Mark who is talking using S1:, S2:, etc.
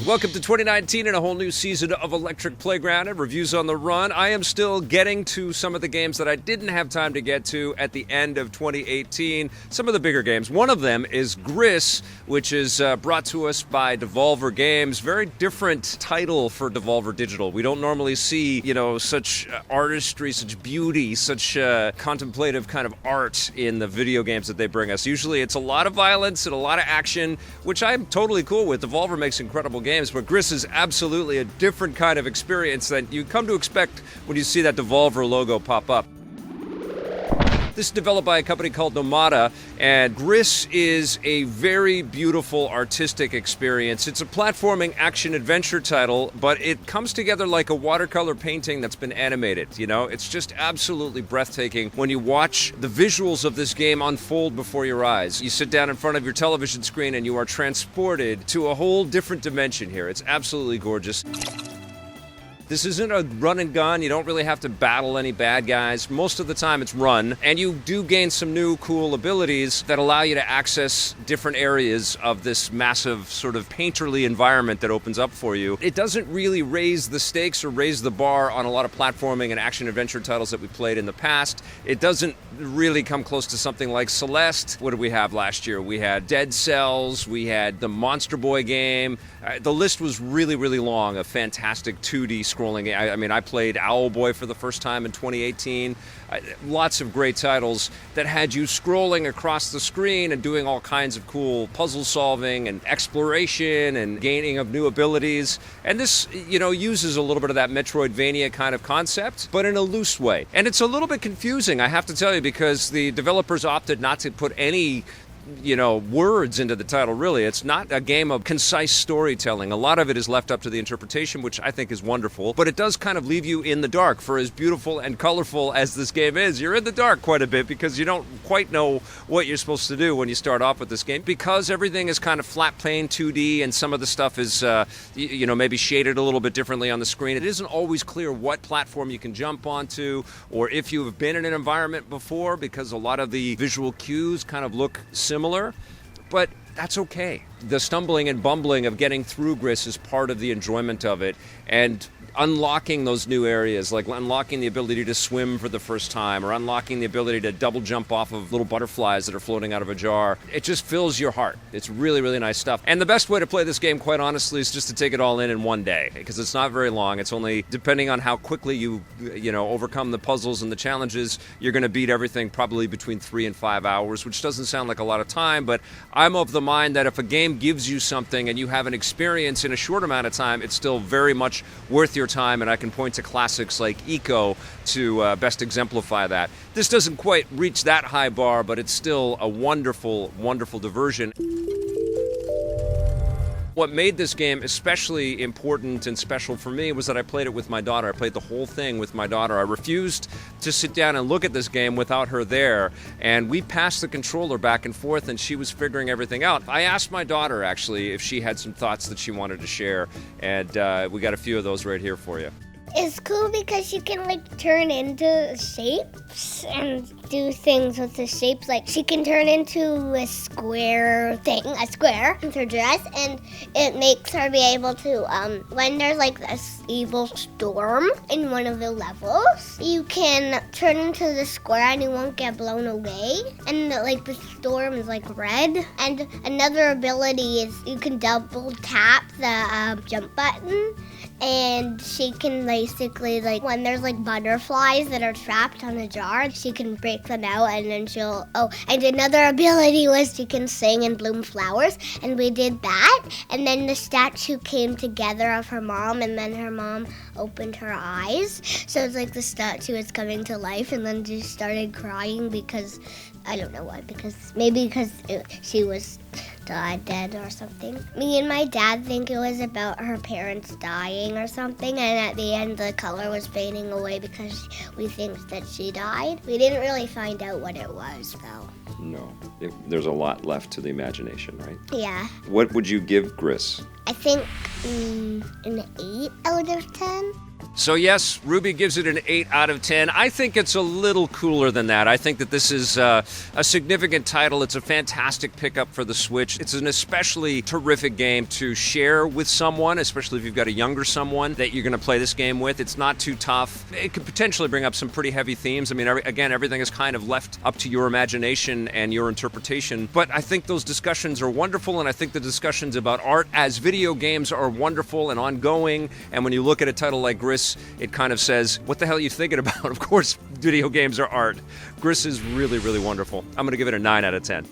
S1: Welcome to 2019 and a whole new season of Electric Playground and Reviews on the Run. I am still getting to some of the games that I didn't have time to get to at the end of 2018. Some of the bigger games. One of them is Gris, which is brought to us by Devolver Games. Very different title for Devolver Digital. We don't normally see, such artistry, such beauty, such contemplative kind of art in the video games that they bring us. Usually it's a lot of violence and a lot of action, which I'm totally cool with. Devolver makes incredible games, but Gris is absolutely a different kind of experience than you come to expect when you see that Devolver logo pop up. This is developed by a company called Nomada, and Gris is a very beautiful artistic experience. It's a platforming action-adventure title, but it comes together like a watercolor painting that's been animated, It's just absolutely breathtaking when you watch the visuals of this game unfold before your eyes. You sit down in front of your television screen and you are transported to a whole different dimension here. It's absolutely gorgeous. This isn't a run and gun. You don't really have to battle any bad guys. Most of the time it's run, and you do gain some new cool abilities that allow you to access different areas of this massive sort of painterly environment that opens up for you. It doesn't really raise the stakes or raise the bar on a lot of platforming and action-adventure titles that we played in the past. It doesn't really come close to something like Celeste. What did we have last year? We had Dead Cells, we had the Monster Boy game. The list was really, really long of fantastic 2D scrolling. I played Owlboy for the first time in 2018. Lots of great titles that had you scrolling across the screen and doing all kinds of cool puzzle solving and exploration and gaining of new abilities. And this, uses a little bit of that Metroidvania kind of concept, but in a loose way. And it's a little bit confusing, I have to tell you, because the developers opted not to put any words into the title, really. It's not a game of concise storytelling. A lot of it is left up to the interpretation, which I think is wonderful, but it does kind of leave you in the dark. For as beautiful and colorful as this game is, you're in the dark quite a bit because you don't quite know what you're supposed to do when you start off with this game, because everything is kind of flat plane 2D and some of the stuff is, maybe shaded a little bit differently on the screen. It isn't always clear what platform you can jump onto or if you have been in an environment before, because a lot of the visual cues kind of look similar, but that's okay. The stumbling and bumbling of getting through Gris is part of the enjoyment of it, and unlocking those new areas, like unlocking the ability to swim for the first time or unlocking the ability to double jump off of little butterflies that are floating out of a jar. It just fills your heart. It's really, really nice stuff. And the best way to play this game, quite honestly, is just to take it all in one day, because it's not very long. It's only, depending on how quickly you overcome the puzzles and the challenges, you're going to beat everything probably between 3 and 5 hours, which doesn't sound like a lot of time, but I'm of the mind that if a game gives you something and you have an experience in a short amount of time, it's still very much worth your time, and I can point to classics like Eco to best exemplify that. This doesn't quite reach that high bar, but it's still a wonderful, wonderful diversion. What made this game especially important and special for me was that I played it with my daughter. I played the whole thing with my daughter. I refused to sit down and look at this game without her there, and we passed the controller back and forth, and she was figuring everything out. I asked my daughter, actually, if she had some thoughts that she wanted to share, and we got a few of those right here for you.
S2: It's cool because you can turn into shapes and do things with the shapes. Like she can turn into a square with her dress, and it makes her be able to, when there's this evil storm in one of the levels, you can turn into the square and you won't get blown away. And the storm is red. And another ability is you can double tap the jump button, and she can basically, when there's butterflies that are trapped on a jar, she can break them out, and then and another ability was she can sing and bloom flowers, and we did that, and then the statue came together of her mom, and then her mom opened her eyes, so it's the statue is coming to life, and then she started crying because, I don't know why, because she was dead or something. Me and my dad think it was about her parents dying or something, and at the end the color was fading away because we think that she died. We didn't really find out what it was, though.
S1: No. There's a lot left to the imagination, right?
S2: Yeah.
S1: What would you give Gris?
S2: I think an 8 out of 10.
S1: So yes, Ruby gives it an 8 out of 10. I think it's a little cooler than that. I think that this is a significant title. It's a fantastic pickup for the Switch. It's an especially terrific game to share with someone, especially if you've got a younger someone that you're going to play this game with. It's not too tough. It could potentially bring up some pretty heavy themes. I mean, again, everything is kind of left up to your imagination and your interpretation. But I think those discussions are wonderful, and I think the discussions about art as video games are wonderful and ongoing. And when you look at a title like Gris, it kind of says, what the hell are you thinking about? Of course, video games are art. Gris is really, really wonderful. I'm going to give it a 9 out of 10.